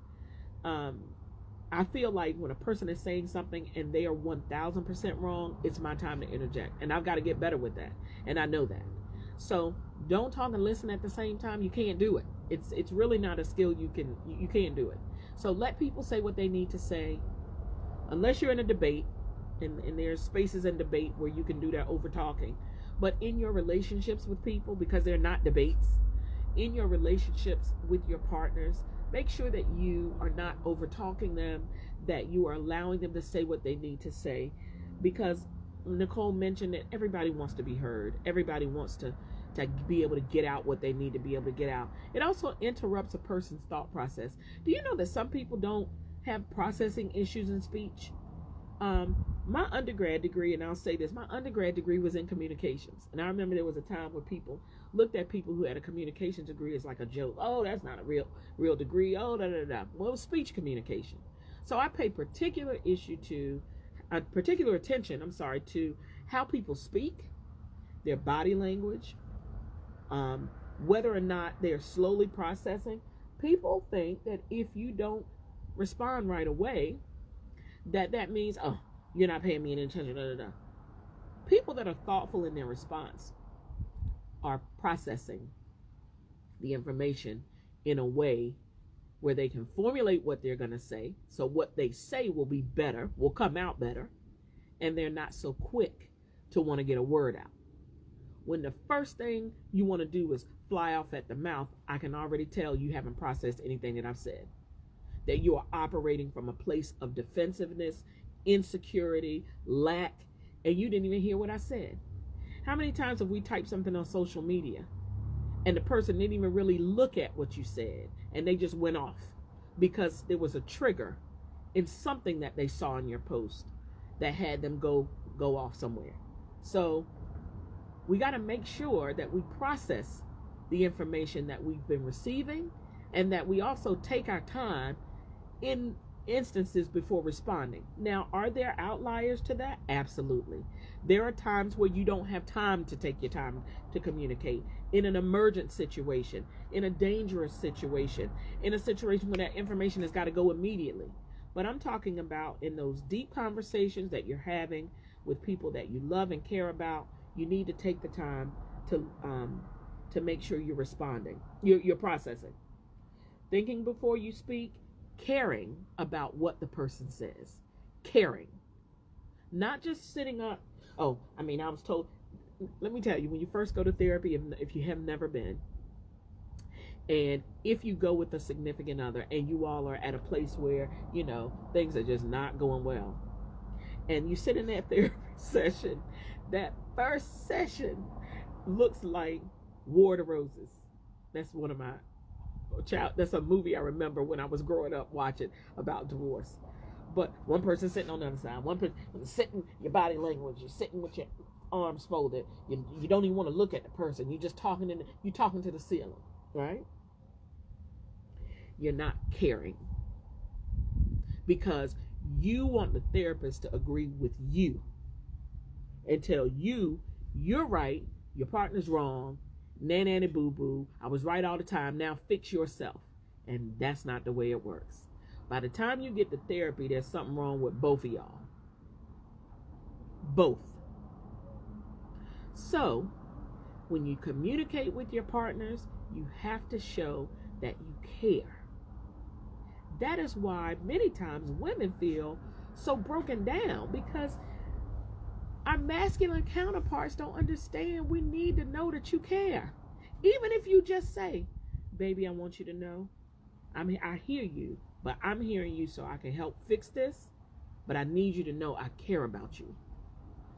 I feel like when a person is saying something and they are 1000% wrong, it's my time to interject. And I've got to get better with that. And I know that. So don't talk and listen at the same time. You can't do it. It's really not a skill you can't do it. So let people say what they need to say. Unless you're in a debate, and there's spaces in debate where you can do that over talking. But in your relationships with people, because they're not debates, in your relationships with your partners, make sure that you are not over talking them, that you are allowing them to say what they need to say. Because Nicole mentioned that everybody wants to be heard. Everybody wants to be able to get out what they need to be able to get out. It also interrupts a person's thought process. Do you know that some people don't have processing issues in speech? My undergrad degree, and I'll say this, my undergrad degree was in communications. And I remember there was a time where people looked at people who had a communications degree as like a joke. Oh, that's not a real degree. Oh, da da da. Well, it was speech communication. So I pay particular attention to how people speak, their body language, whether or not they're slowly processing. People think that if you don't respond right away, that means, oh, you're not paying me any attention. Da, da, da. People that are thoughtful in their response are processing the information in a way where they can formulate what they're going to say. So what they say will be better, will come out better, and they're not so quick to want to get a word out. When the first thing you want to do is fly off at the mouth, I can already tell you haven't processed anything that I've said. That you are operating from a place of defensiveness, insecurity, lack, and you didn't even hear what I said. How many times have we typed something on social media and the person didn't even really look at what you said and they just went off because there was a trigger in something that they saw in your post that had them go off somewhere? So we got to make sure that we process the information that we've been receiving and that we also take our time in instances before responding. Now, are there outliers to that? Absolutely. There are times where you don't have time to take your time to communicate. In an emergent situation, in a dangerous situation, in a situation where that information has got to go immediately. But I'm talking about in those deep conversations that you're having with people that you love and care about, you need to take the time to make sure you're responding, you're processing. Thinking before you speak, caring about what the person says. Caring. Not just sitting up. Oh, I was told, let me tell you, when you first go to therapy, if you have never been, and if you go with a significant other and you all are at a place where, things are just not going well, and you sit in that therapy session, that first session looks like War of the Roses. That's one of my that's a movie I remember when I was growing up watching about divorce. But one person sitting on the other side, one person sitting, your body language, you're sitting with your arms folded, you don't even want to look at the person, you're just talking to the ceiling, right? You're not caring because you want the therapist to agree with you and tell you you're right, your partner's wrong, nanny boo boo, I was right all the time, now fix yourself. And that's not the way it works. By the time you get to therapy, there's something wrong with both of y'all. Both. So when you communicate with your partners, you have to show that you care. That is why many times women feel so broken down, because our masculine counterparts don't understand we need to know that you care. Even if you just say, baby, I want you to know, I hear you, but I'm hearing you so I can help fix this, but I need you to know I care about you.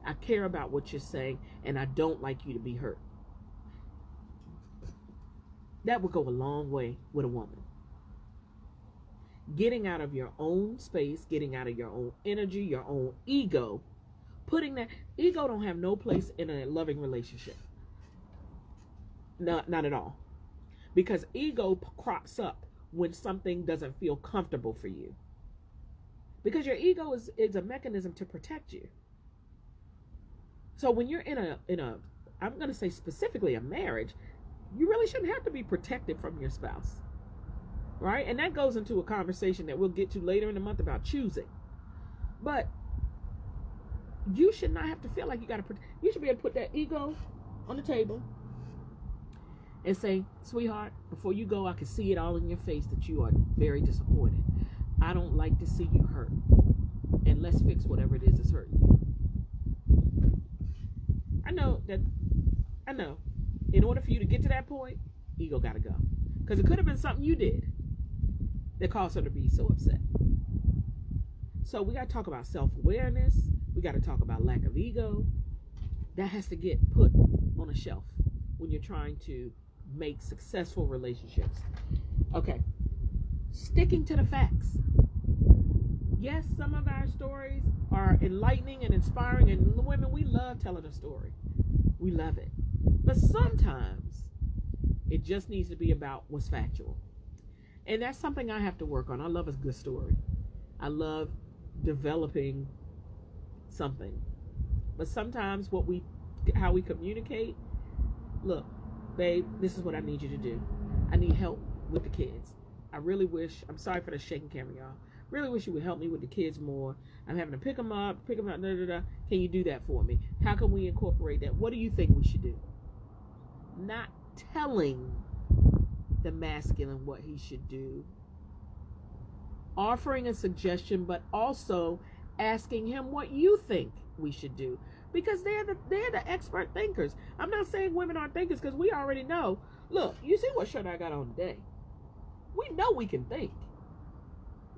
I care about what you're saying, and I don't like you to be hurt. That would go a long way with a woman. Getting out of your own space, getting out of your own energy, your own ego, putting that ego don't have no place in a loving relationship. Not at all. Because ego crops up when something doesn't feel comfortable for you. Because your ego is a mechanism to protect you. So when you're in a I'm going to say specifically a marriage, you really shouldn't have to be protected from your spouse. Right? And that goes into a conversation that we'll get to later in the month about choosing. But you should not have to feel like you got to protect. You should be able to put that ego on the table and say, sweetheart, before you go, I can see it all in your face that you are very disappointed. I don't like to see you hurt. And let's fix whatever it is that's hurting you. I know. In order for you to get to that point, ego got to go. Because it could have been something you did that caused her to be so upset. So we got to talk about self-awareness. We got to talk about lack of ego. That has to get put on a shelf when you're trying to make successful relationships. Okay. Sticking to the facts. Yes, some of our stories are enlightening and inspiring, and women, we love telling a story. We love it. But sometimes it just needs to be about what's factual. And that's something I have to work on. I love a good story. I love developing something. But sometimes how we communicate, look, babe, this is what I need you to do. I need help with the kids. I really wish, I'm sorry for the shaking camera, y'all. Really wish you would help me with the kids more. I'm having to pick them up, Can you do that for me? How can we incorporate that? What do you think we should do? Not telling the masculine what he should do. Offering a suggestion, but also asking him what you think we should do. Because they're the expert thinkers. I'm not saying women aren't thinkers, because we already know. Look, you see what shirt I got on today. We know we can think.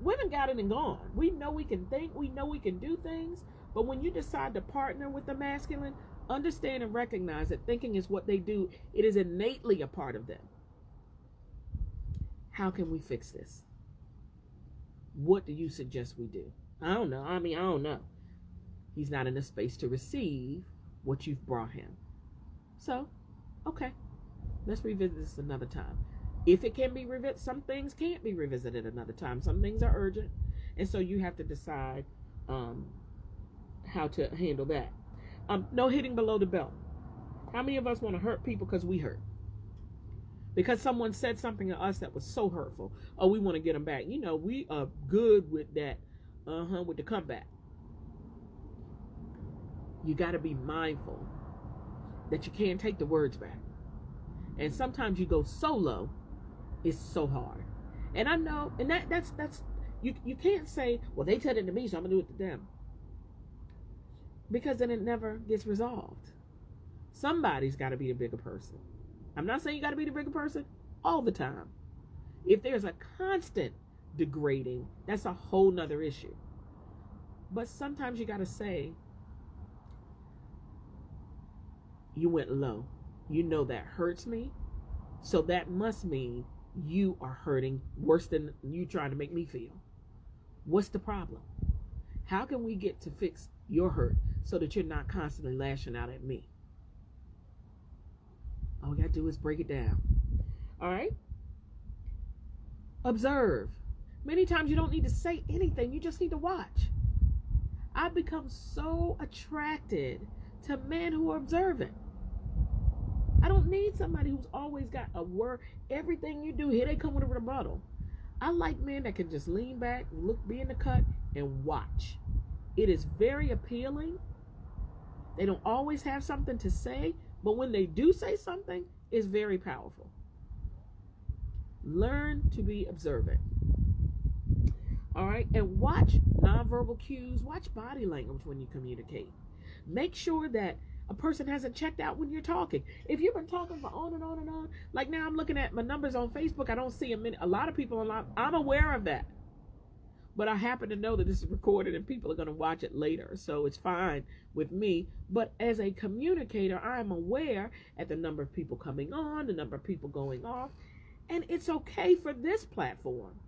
Women got it and gone. We know we can think. We know we can do things. But when you decide to partner with the masculine, understand and recognize that thinking is what they do. It is innately a part of them. How can we fix this? What do you suggest we do? I don't know. I don't know. He's not in a space to receive what you've brought him. So, okay. Let's revisit this another time. If it can be revisited, some things can't be revisited another time. Some things are urgent. And so you have to decide how to handle that. No hitting below the belt. How many of us want to hurt people because we hurt? Because someone said something to us that was so hurtful. Oh, we want to get them back. You know, we are good with that, with the comeback. You got to be mindful that you can't take the words back. And sometimes you go so low, it's so hard. And I know, and that's you can't say, well, they said it to me, so I'm going to do it to them. Because then it never gets resolved. Somebody's got to be the bigger person. I'm not saying you got to be the bigger person all the time. If there's a constant degrading, that's a whole nother issue. But sometimes you got to say, you went low. You know that hurts me. So that must mean you are hurting worse than you trying to make me feel. What's the problem? How can we get to fix your hurt so that you're not constantly lashing out at me? All we got to do is break it down. All right? Observe. Many times you don't need to say anything. You just need to watch. I've become so attracted to men who are observant. I don't need somebody who's always got a word. Everything you do, here they come with a rebuttal. I like men that can just lean back, be in the cut, and watch. It is very appealing. They don't always have something to say, but when they do say something, it's very powerful. Learn to be observant. All right, and watch nonverbal cues, watch body language when you communicate. Make sure that a person hasn't checked out when you're talking. If you've been talking for on and on and on, like now I'm looking at my numbers on Facebook, I don't see a lot of people online. I'm aware of that. But I happen to know that this is recorded and people are going to watch it later. So it's fine with me. But as a communicator, I'm aware at the number of people coming on, the number of people going off. And it's okay for this platform.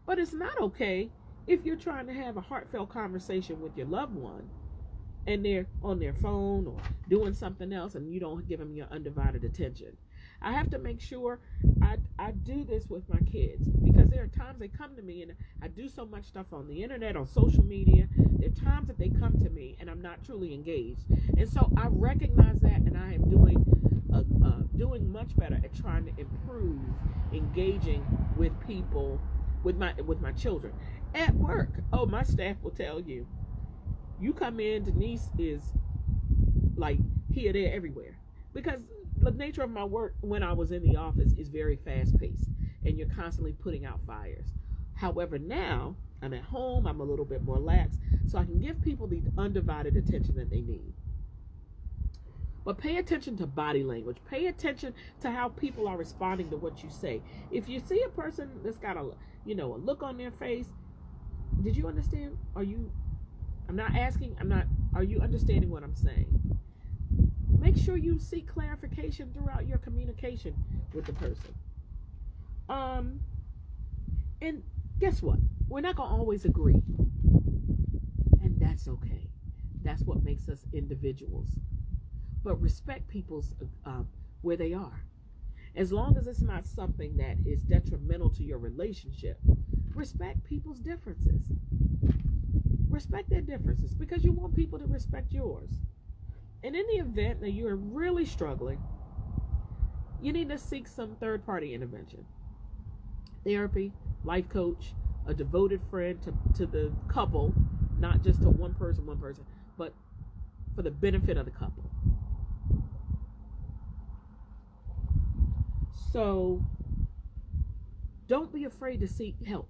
But it's not okay if you're trying to have a heartfelt conversation with your loved one and they're on their phone or doing something else and you don't give them your undivided attention. I have to make sure I do this with my kids because there are times they come to me and I do so much stuff on the internet, on social media. There are times that they come to me and I'm not truly engaged. And so I recognize that and I am doing much better at trying to improve engaging with people, with my children. At work, oh, my staff will tell you, you come in, Denise is like here, there, everywhere. Because the nature of my work when I was in the office is very fast paced and you're constantly putting out fires. However, now I'm at home, I'm a little bit more lax, so I can give people the undivided attention that they need. But pay attention to body language. Pay attention to how people are responding to what you say. If you see a person that's got a look on their face, did you understand? Are you understanding what I'm saying? Make sure you seek clarification throughout your communication with the person. And guess what? We're not going to always agree. And that's okay. That's what makes us individuals. But respect people's where they are. As long as it's not something that is detrimental to your relationship, respect people's differences. Respect their differences because you want people to respect yours. And in the event that you are really struggling, you need to seek some third-party intervention. Therapy, life coach, a devoted friend to the couple, not just to one person, but for the benefit of the couple. So don't be afraid to seek help.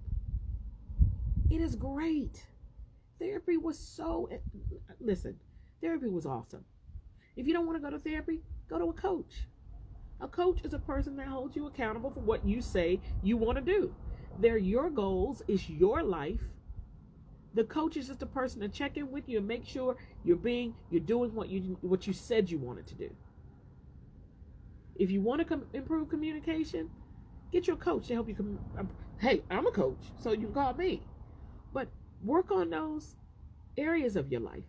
It is great. Therapy was therapy was awesome. If you don't want to go to therapy, go to a coach. A coach is a person that holds you accountable for what you say you want to do. They're your goals. It's your life. The coach is just a person to check in with you and make sure you're doing what you said you wanted to do. If you want to improve communication, get your coach to help you. Hey, I'm a coach, so you can call me. But work on those areas of your life.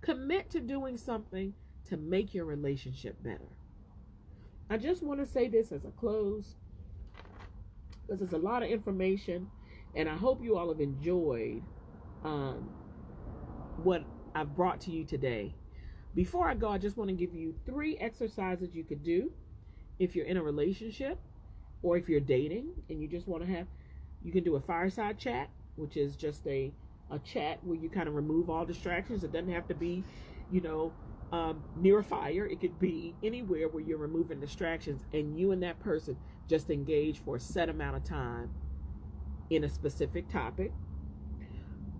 Commit to doing something to make your relationship better. I just want to say this as a close, because there's a lot of information, and I hope you all have enjoyed what I've brought to you today. Before I go, I just want to give you 3 exercises you could do if you're in a relationship or if you're dating and you just want to you can do a fireside chat, which is just a chat where you kind of remove all distractions. It doesn't have to be, near a fire. It could be anywhere where you're removing distractions and you and that person just engage for a set amount of time in a specific topic.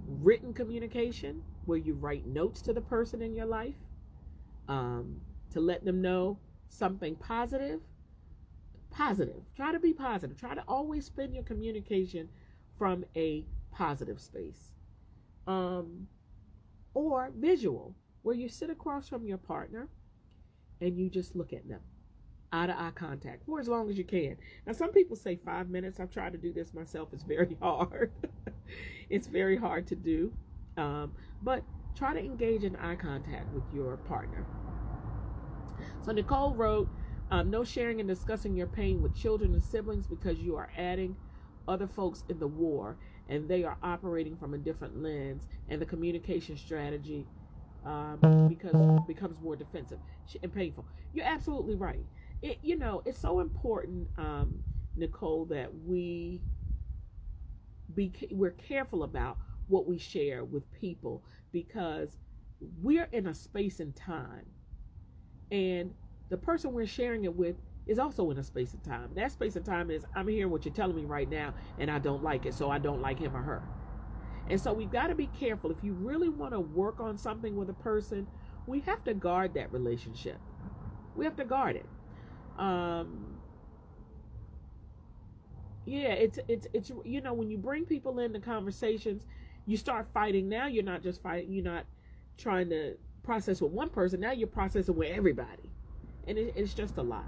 Written communication, where you write notes to the person in your life to let them know something positive. Try to be positive. Try to always spend your communication from a positive space. Or visual, where you sit across from your partner and you just look at them, eye-to-eye contact, for as long as you can. Now, some people say 5 minutes. I've tried to do this myself. It's very hard. It's very hard to do. But try to engage in eye contact with your partner. So Nicole wrote, no sharing and discussing your pain with children and siblings because you are adding other folks in the war and they are operating from a different lens, and the communication strategy becomes more defensive and painful. You're absolutely right. It's so important, Nicole, that we're careful about what we share with people, because we're in a space and time, and the person we're sharing it with is also in a space of time. That space of time is, I'm hearing what you're telling me right now, and I don't like it, so I don't like him or her. And so we've got to be careful. If you really want to work on something with a person, we have to guard that relationship. We have to guard it. Yeah, it's you know, when you bring people into conversations, you start fighting. Now you're not just fighting. You're not trying to process with one person. Now you're processing with everybody, and it's just a lot.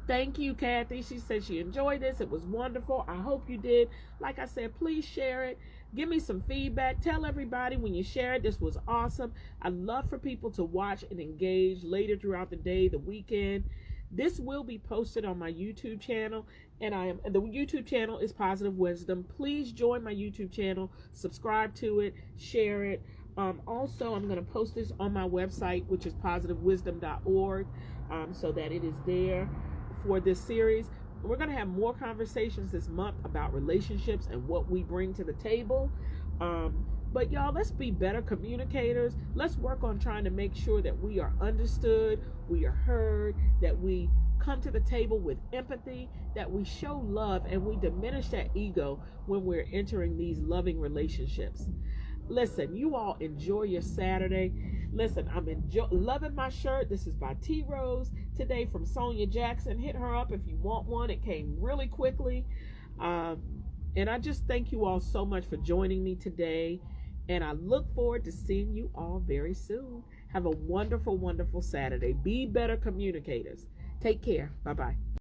Thank you, Kathy. She said she enjoyed this. It was wonderful. I hope you did. Like I said, please share it. Give me some feedback. Tell everybody when you share it, this was awesome. I love for people to watch and engage later throughout the day, the weekend. This will be posted on my YouTube channel, and the YouTube channel is Positive Wisdom. Please join my YouTube channel, subscribe to it, share it. Also, I'm going to post this on my website, which is positivewisdom.org, so that it is there for this series. We're going to have more conversations this month about relationships and what we bring to the table. But y'all, let's be better communicators. Let's work on trying to make sure that we are understood, we are heard, that we come to the table with empathy, that we show love, and we diminish that ego when we're entering these loving relationships. Listen, you all enjoy your Saturday. Listen, I'm loving my shirt. This is by T Rose today from Sonia Jackson. Hit her up if you want one. It came really quickly. And I just thank you all so much for joining me today. And I look forward to seeing you all very soon. Have a wonderful, wonderful Saturday. Be better communicators. Take care. Bye-bye.